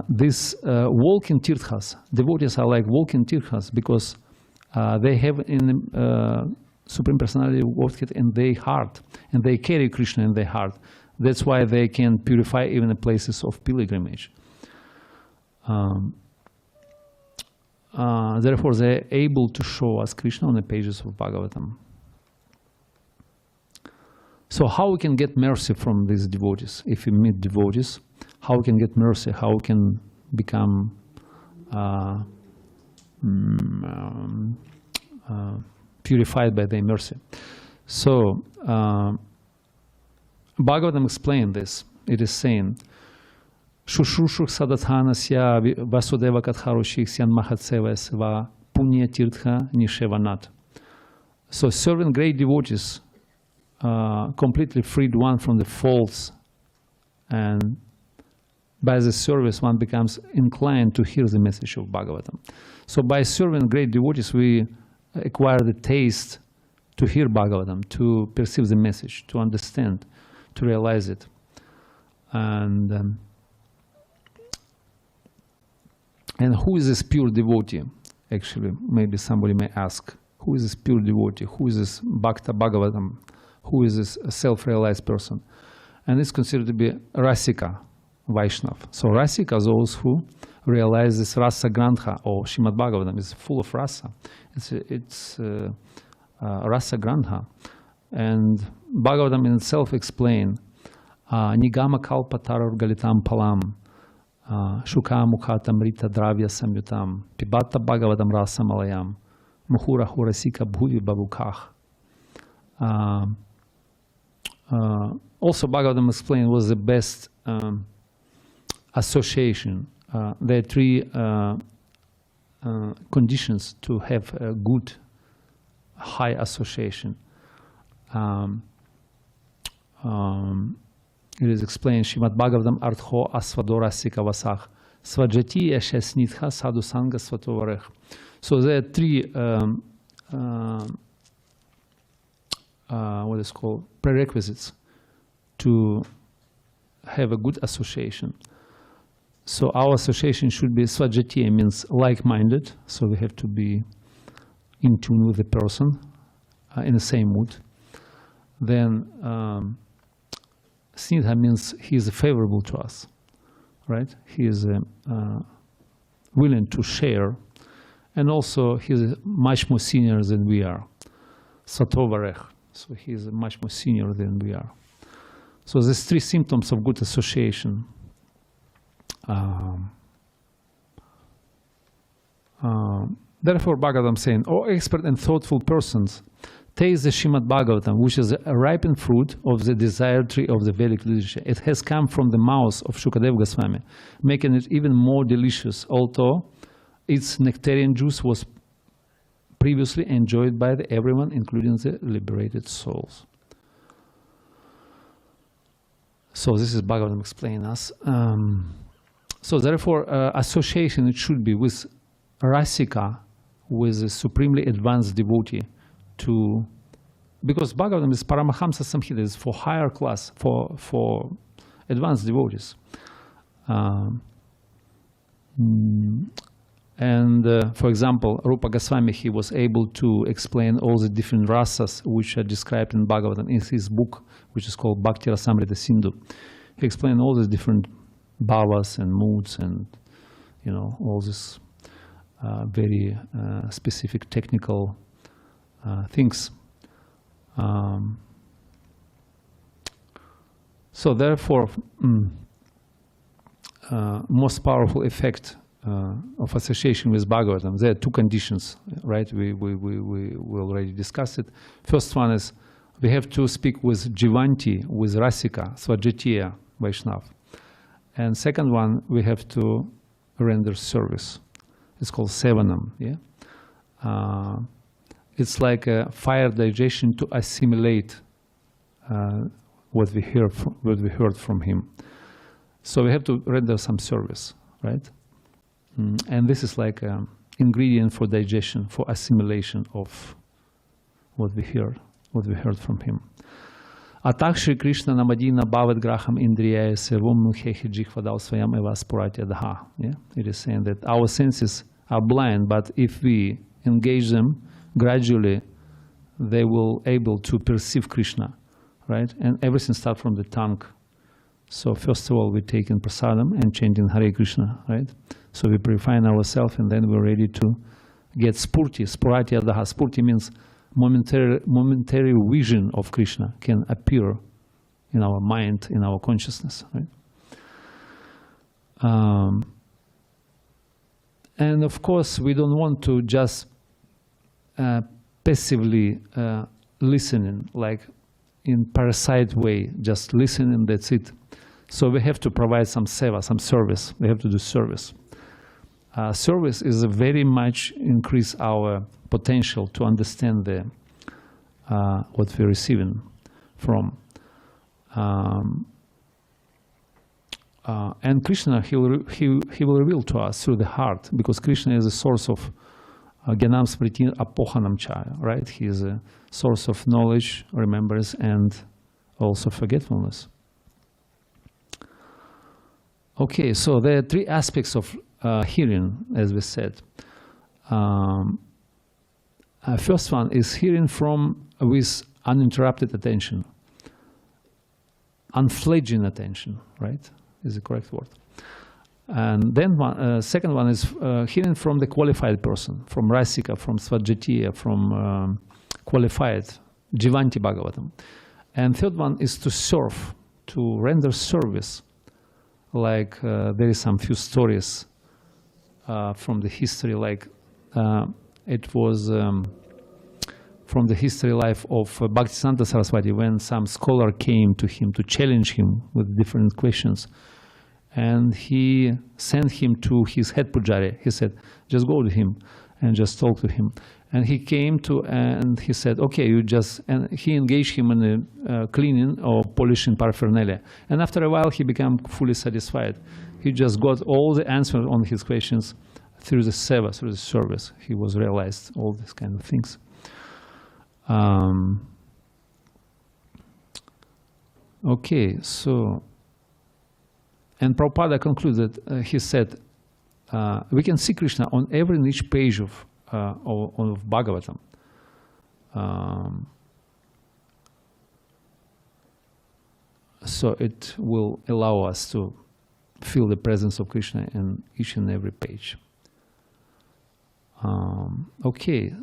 These walking tirthas, devotees are like walking tirthas because they have in Supreme Personality of Godhead in their heart, and they carry Krishna in their heart. That's why they can purify even the places of pilgrimage. Therefore, they are able to show us Krishna on the pages of Bhagavatam. So how we can get mercy from these devotees? If we meet devotees, how we can get mercy? How we can become purified by their mercy? So Bhagavatam explained this. It is saying, Shushrushu sadathanasya vasudeva katharushik syan mahatsevas va punya tirtha nishevanat. So serving great devotees completely freed one from the faults, and by the service one becomes inclined to hear the message of Bhagavatam. So by serving great devotees we acquire the taste to hear Bhagavatam, to perceive the message, to understand, to realize it. And who is this pure devotee? Actually, maybe somebody may ask, who is this pure devotee? Who is this Bhakta Bhagavatam? Who is this self-realized person? And it's considered to be Rasika Vaishnav. So Rasika are those who realize this Rasa Grantha, or Srimad Bhagavatam is full of rasa. It's Rasa Grantha. And Bhagavatam in itself explains Nigama Kalpa Tarar Galitam Palam Shuka Mukhatam Rita Dravya Samyutam Pibata Bhagavatam Rasa Malayam Muhura Hurasika Bhuvi Babukach. Also Bhagavatam explained was the best association. There are three conditions to have a good high association. It is explained, Srimad Bhagavatam Artho Asvadora Sikavasach Svajati Yashasnitha Sadhu Sangha Svatovarech. So there are three what is called prerequisites to have a good association. So our association should be Svajatiya, means like-minded. So we have to be in tune with the person, in the same mood. Then Snitha means he is favorable to us, right? He is willing to share, and also he is much more senior than we are. Satovarech, so he is much more senior than we are. So there's three symptoms of good association. Therefore, Bhagavatam saying, "O expert and thoughtful persons, taste the Srimad Bhagavatam, which is a ripened fruit of the desired tree of the Vedic literature. It has come from the mouth of Shukadeva Goswami, making it even more delicious, although its nectarian juice was previously enjoyed by everyone, including the liberated souls." So this is Bhagavatam explaining us. So therefore, association it should be with Rasika, with a supremely advanced devotee, because Bhagavatam is Paramahamsa Samhita, is for higher class, for advanced devotees. For example, Rupa Goswami, he was able to explain all the different rasas which are described in Bhagavatam in his book, which is called Bhakti Rasamrita Sindhu. He explained all the different bhavas and moods and, you know, all this very specific technical things. So therefore, most powerful effect of association with Bhagavatam, there are two conditions, right? We already discussed it. First one is we have to speak with Jivanti, with Rasika, Svajatiya, Vaishnav. And second one, we have to render service. It's called Sevanam. Yeah? It's like a fire digestion to assimilate what we heard from him. So we have to render some service, right? And this is like an ingredient for digestion, for assimilation of what we heard from him. Atak Shri Krishna namadina bhavat graham indriyaya servam mukhehi jikhvadal swayam eva spuratya daha. It is saying that our senses are blind, but if we engage them gradually, they will able to perceive Krishna, right? And everything starts from the tongue. So first of all, we take in prasadam and chanting Hare Krishna, right? So we purify ourselves, and then we're ready to get spurti, spuratya daha. Spurti means momentary vision of Krishna can appear in our mind, in our consciousness, right? And of course, we don't want to just passively listening, like in parasite way, just listen and that's it. So we have to provide some seva, some service. We have to do service. Service is a very much increase our potential to understand the what we're receiving from. And Krishna, he will reveal to us through the heart, because Krishna is a source of Gyanam Smriti Apohanam Chaya, right? He is a source of knowledge, remembrance, and also forgetfulness. Okay, so there are three aspects of hearing, as we said. First one is hearing from with uninterrupted attention, unfledging attention, right? Is the correct word. And then second one is hearing from the qualified person, from Rasika, from Svajatiya, from qualified, Jivanti Bhagavatam. And third one is to serve, to render service. Like there is some few stories from the history, like it was from the history life of Bhaktisiddhanta Saraswati, when some scholar came to him to challenge him with different questions. And he sent him to his head pujari. He said, just go to him and just talk to him. And he came to, and he said, okay, you just, and he engaged him in cleaning or polishing paraphernalia. And after a while, he became fully satisfied. He just got all the answers on his questions through the seva, through the service. He was realized all these kind of things. Okay, so, and Prabhupada concluded, he said, we can see Krishna on every and each page of Bhagavatam. So it will allow us to feel the presence of Krishna in each and every page. Okay,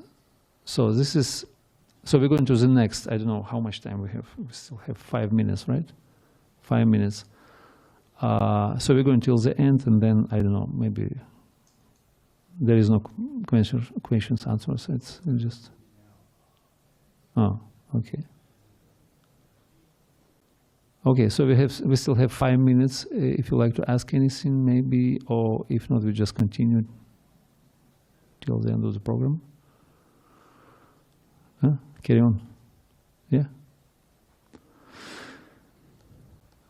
so this is, so we're going to the next. I don't know how much time we have. We still have 5 minutes, right? 5 minutes. So we're going till the end, and then, I don't know, maybe there is no questions, answers. It's just, oh, okay. Okay, so we still have 5 minutes. If you like to ask anything, maybe, or if not, we just continue till the end of the program. Huh? Carry on. Yeah.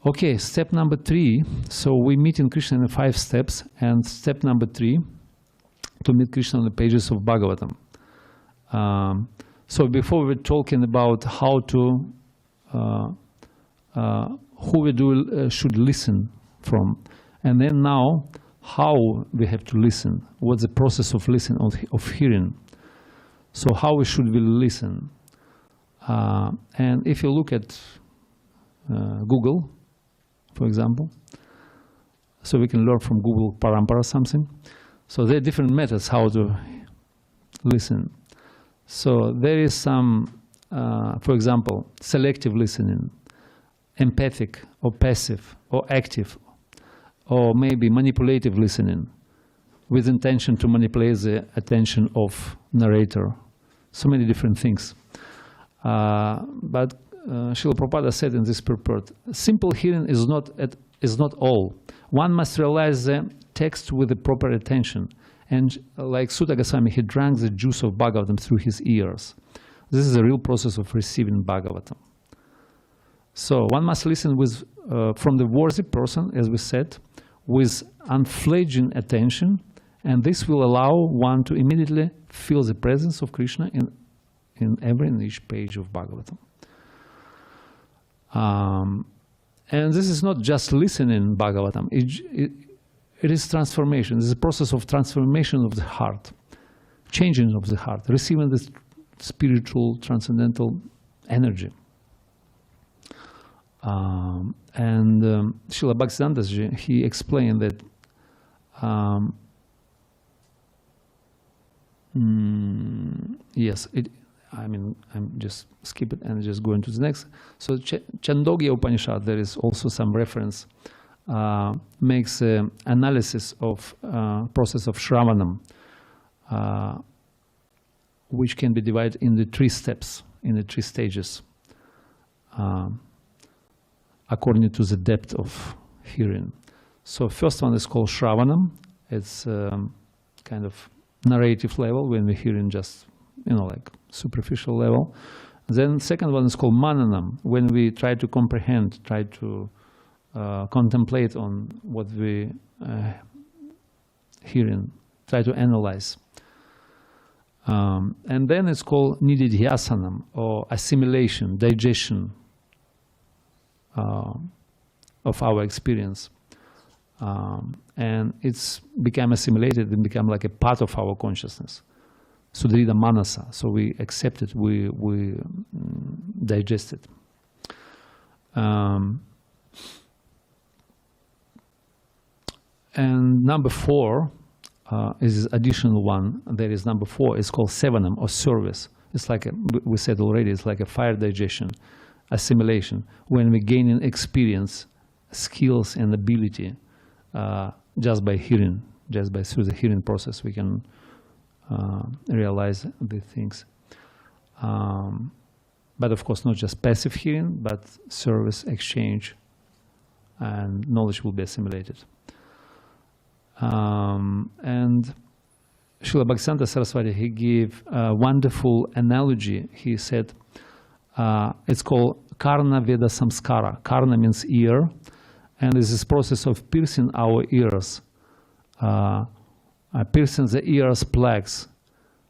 Okay, step number 3. So we meet in Krishna in 5 steps, and step number 3, to meet Krishna on the pages of Bhagavatam. So before we're talking about how to, who we should listen from, and then now how we have to listen. What's the process of listening, of hearing? So how we should listen? And if you look at Google, for example, so we can learn from Google Parampara something. So there are different methods how to listen. So there is some, for example, selective listening, empathic or passive or active, or maybe manipulative listening with intention to manipulate the attention of narrator. So many different things. But Srila Prabhupada said in this purport, simple hearing is not all. One must realize the text with the proper attention. And like Sutta Goswami, he drank the juice of Bhagavatam through his ears. This is a real process of receiving Bhagavatam. So one must listen with, from the worthy person, as we said, with unfledging attention, and this will allow one to immediately feel the presence of Krishna in every and each page of Bhagavatam. And this is not just listening Bhagavatam, it is transformation. This is a process of transformation of the heart, changing of the heart, receiving this spiritual, transcendental energy. And Srila Bhaktisiddhanta, he explained that yes, I'm just skip it and just go into the next. So Chandogya Upanishad, there is also some reference, makes an analysis of process of Shravanam, which can be divided in the 3 steps, in the 3 stages. according to the depth of hearing. So first one is called Shravanam. It's kind of narrative level when we're hearing just, like superficial level. Then second one is called Mananam, when we try to comprehend, try to contemplate on what we hearing, try to analyze. And then it's called Nididhyasanam, or assimilation, digestion of our experience. And it's become assimilated and become like a part of our consciousness. Sudrida Manasa, so we accept it, we digest it. And number 4 is additional one. There is number 4. It's called Sevanam, or service. It's like we said already. It's like a fire digestion, assimilation. When we gain in experience, skills, and ability, just by hearing, through the hearing process, we can realize the things. But of course, not just passive hearing, but service, exchange, and knowledge will be assimilated. And Srila Bhaktisiddhanta Saraswati, he gave a wonderful analogy. He said, it's called Karna Veda Samskara. Karna means ear, and this is process of piercing our ears, piercing the ears plaques,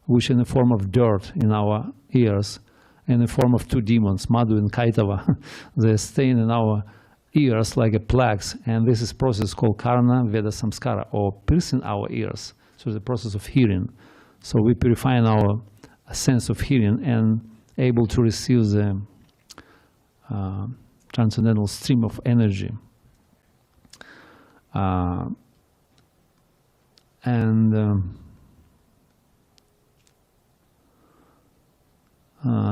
which in the form of dirt in our ears, in the form of 2 demons, Madhu and Kaitava. They stain in our ears like a plaques, and this is process called Karna Veda Samskara, or piercing our ears. So the process of hearing. So we purifying our sense of hearing and able to receive the transcendental stream of energy.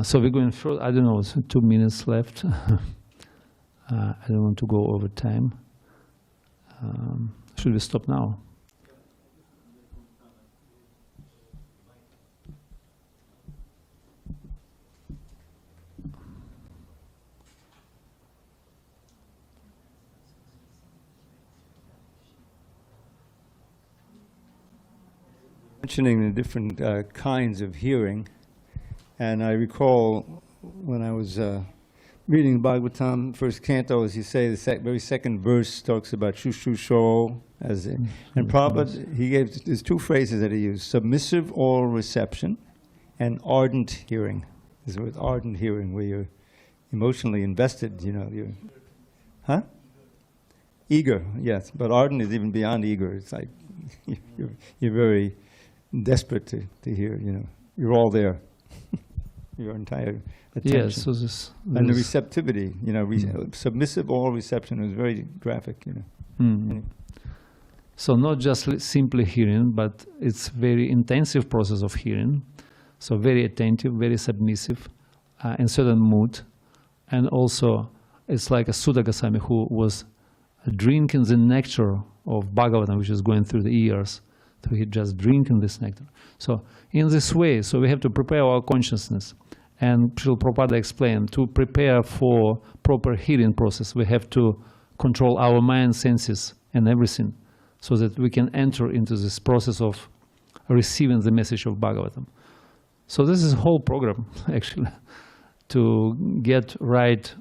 So we're going further. I don't know, 2 minutes left. I don't want to go over time. Should we stop now? Mentioning the different kinds of hearing, and I recall when I was reading Bhagavatam, first canto, as you say, the very second verse talks about shushusho, and Prabhupada, he gave, there's 2 phrases that he used: submissive oral reception and ardent hearing. This is ardent hearing, where you're emotionally invested, you're, eager, yes, but ardent is even beyond eager. It's like you're very desperate to hear, you're all there. Your entire attention. Yes, so this and the receptivity, submissive oral reception was very graphic, So not just simply hearing, but it's very intensive process of hearing. So very attentive, very submissive, in certain mood. And also, it's like a Sudha Goswami who was drinking the nectar of Bhagavatam, which is going through the ears. So he just drinking this nectar. So in this way, so we have to prepare our consciousness. And Srila Prabhupada explained, to prepare for proper hearing process, we have to control our mind, senses, and everything, so that we can enter into this process of receiving the message of Bhagavatam. So this is a whole program, actually, to get right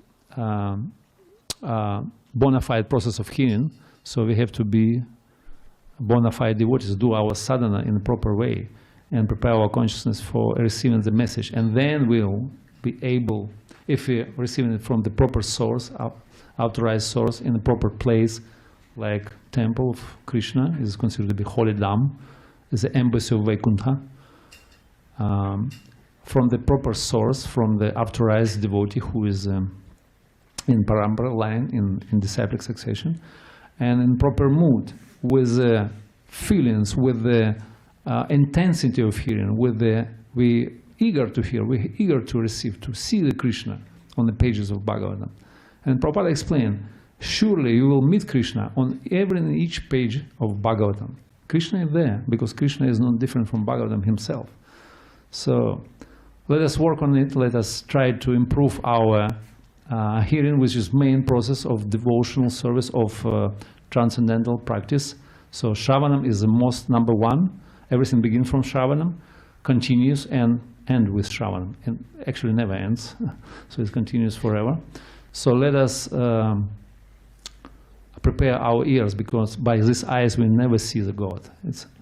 bona fide process of hearing. So we have to be bona fide devotees, do our sadhana in the proper way, and prepare our consciousness for receiving the message. And then we'll be able, if we're receiving it from the proper source, authorized source, in the proper place, like temple of Krishna is considered to be holy dham, is the embassy of Vaikuntha. From the proper source, from the authorized devotee who is in parampara line, in disciplic succession, and in proper mood, with the feelings, with the intensity of hearing, we eager to hear, we're eager to receive, to see the Krishna on the pages of Bhagavatam. And Prabhupada explained, surely you will meet Krishna on every and each page of Bhagavatam. Krishna is there, because Krishna is not different from Bhagavatam himself. So let us work on it, let us try to improve our hearing, which is main process of devotional service of transcendental practice. So Shravanam is the most number one. Everything begins from Shravanam, continues, and end with Shravanam. And actually never ends, so it continues forever. So let us prepare our ears, because by these eyes we never see the God.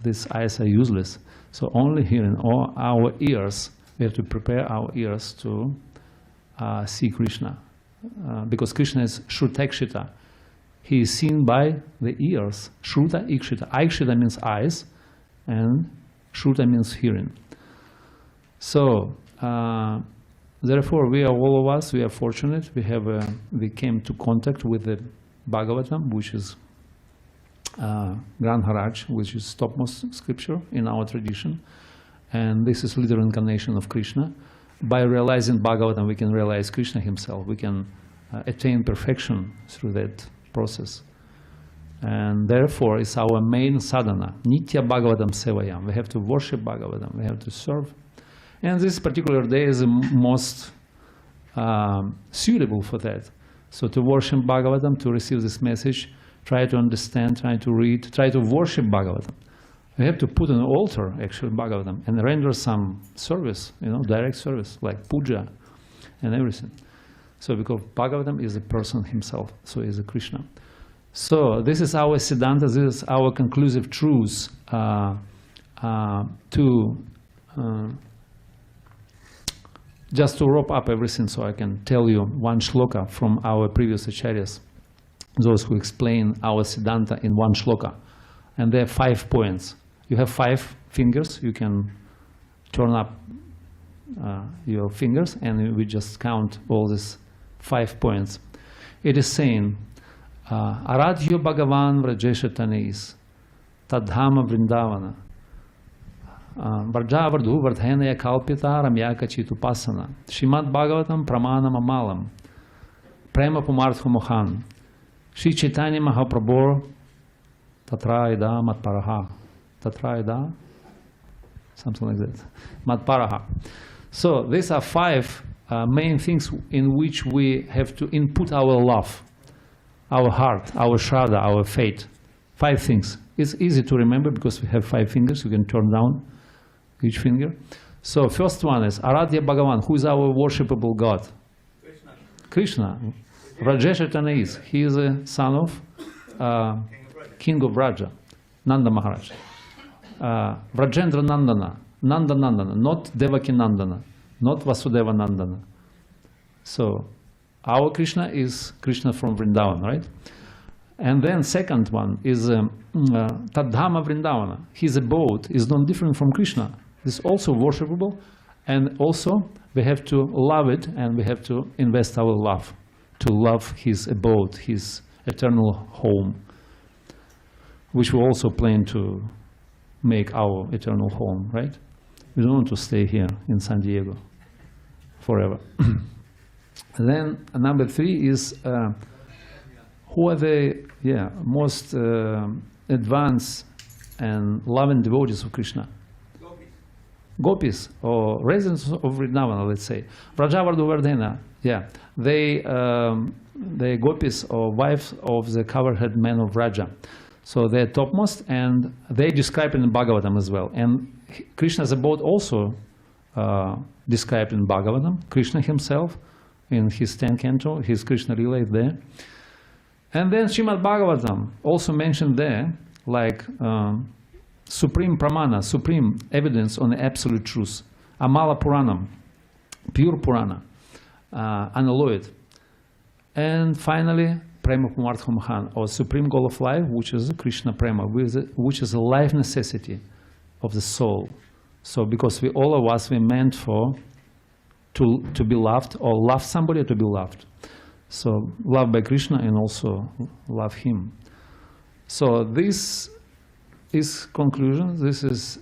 These eyes are useless. So only hearing, or our ears, we have to prepare our ears to see Krishna. Because Krishna is Shrutakshita. He is seen by the ears. Shruta, Ikshita. Ikshita means eyes, and Shruta means hearing. So, therefore, we are all of us, we are fortunate. We came to contact with the Bhagavatam, which is Granharaj, which is topmost scripture in our tradition. And this is literal incarnation of Krishna. By realizing Bhagavatam, we can realize Krishna himself. We can attain perfection through that process. And therefore, it's our main sadhana. Nitya Bhagavatam Sevayam. We have to worship Bhagavatam. We have to serve. And this particular day is the most suitable for that. So to worship Bhagavatam, to receive this message, try to understand, try to read, try to worship Bhagavatam. We have to put an altar, actually, Bhagavatam, and render some service, direct service, like puja and everything. So because Bhagavatam is a person himself, so is a Krishna. So this is our Siddhanta, this is our conclusive truths just to wrap up everything, so I can tell you one shloka from our previous acharyas, those who explain our Siddhanta in one shloka. And there are 5 points. You have 5 fingers, you can turn up your fingers, and we just count all these 5 points. It is saying, Aradhyo Bhagavan Vrajesha Taneis, Tadhama Vrindavana, Varjavardhu Vardhenaya Kalpita Ramyaka Chitupasana, Srimad Bhagavatam Pramanam Amalam, Prema Pumarthu Mohan, Shri Chaitanya Mahaprabhu Tatraida Matparaha. Tatraida, something like that. Matparaha. So these are 5 main things in which we have to input our love, our heart, our shraddha, our faith. 5 things. It's easy to remember because we have 5 fingers. You can turn down each finger. So first one is Aradhya Bhagavan. Who is our worshipable God? Krishna. Rajesha Tanais. He is a son of King of Vraja, Nanda Maharaj. Vrajendra Nandana. Nanda Nandana. Not Devaki Nandana. Not Vasudeva Nandana. So our Krishna is Krishna from Vrindavan, right? And then second one is Tadhama Vrindavana. His abode is not different from Krishna. It's also worshipable, and also we have to love it, and we have to invest our love to love his abode, his eternal home, which we also plan to make our eternal home, right? We don't want to stay here in San Diego forever. Then number 3 is who are the most advanced and loving devotees of Krishna? Gopis, or residents of Vrindavan, let's say. Vrajavardhu Vardhena, they gopis, or wives of the covered-head men of Vraja. So they're topmost, and they describe it in Bhagavatam as well. And Krishna's abode also described in Bhagavatam. Krishna himself, in his 10th canto, his Krishna Lila is there. And then Srimad Bhagavatam also mentioned there, like supreme pramana, supreme evidence on the absolute truth. Amala Puranam, pure Purana, unalloyed. And finally, Prema Pumartha Mahan, or supreme goal of life, which is Krishna Prema, which is a life necessity of the soul. So because all of us, we're meant for to be loved, or love somebody, or to be loved. So love by Krishna and also love him. So this is conclusion. This is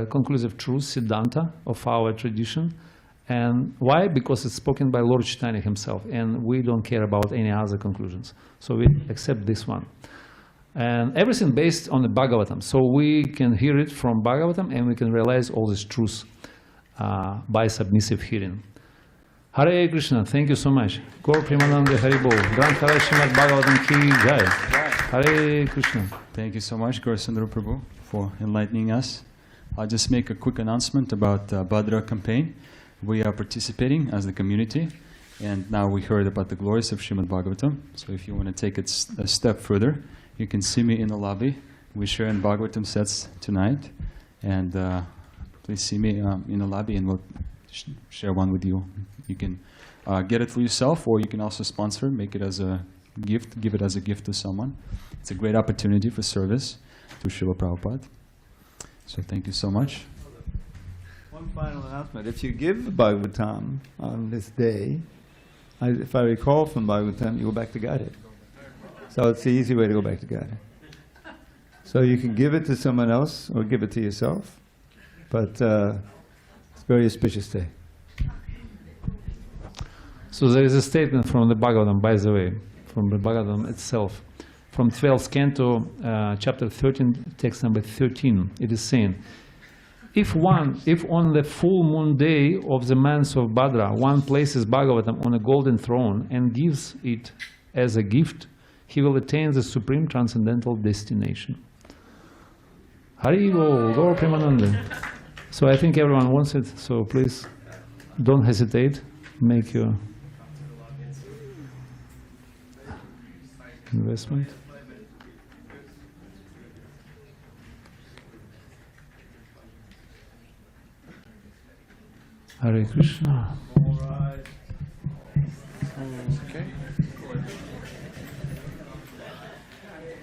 conclusive truth, Siddhanta of our tradition. And why? Because it's spoken by Lord Chaitanya himself, and we don't care about any other conclusions. So we accept this one. And everything based on the Bhagavatam. So we can hear it from Bhagavatam, and we can realize all these truths by submissive hearing. Hare Krishna, thank you so much. Gaura Premanande Haribol. Granth Hare Srimad Bhagavatam ki jai. Hare Krishna. Thank you so much, Gaura Sundar Prabhu, for enlightening us. I'll just make a quick announcement about Bhadra campaign. We are participating as the community, and now we heard about the glories of Srimad Bhagavatam. So if you want to take it a step further, you can see me in the lobby. We share in Bhagavatam sets tonight, and please see me in the lobby, and we'll share one with you. You can get it for yourself, or you can also sponsor, make it as a gift, give it as a gift to someone. It's a great opportunity for service to Srila Prabhupada. So thank you so much. One final announcement. If you give the Bhagavatam on this day, if I recall from Bhagavatam, you go back to Godhead. So it's the easy way to go back to Godhead. So you can give it to someone else or give it to yourself, but it's a very auspicious day. So there is a statement from the Bhagavatam, by the way, from the Bhagavatam itself, from 12th canto, chapter 13, text number 13. It is saying, if on the full moon day of the month of Bhadra, one places Bhagavatam on a golden throne and gives it as a gift, he will attain the supreme transcendental destination. Haribol, Gaura Premanande. So I think everyone wants it, so please don't hesitate, make your investment. Hare Krishna. All right. Okay.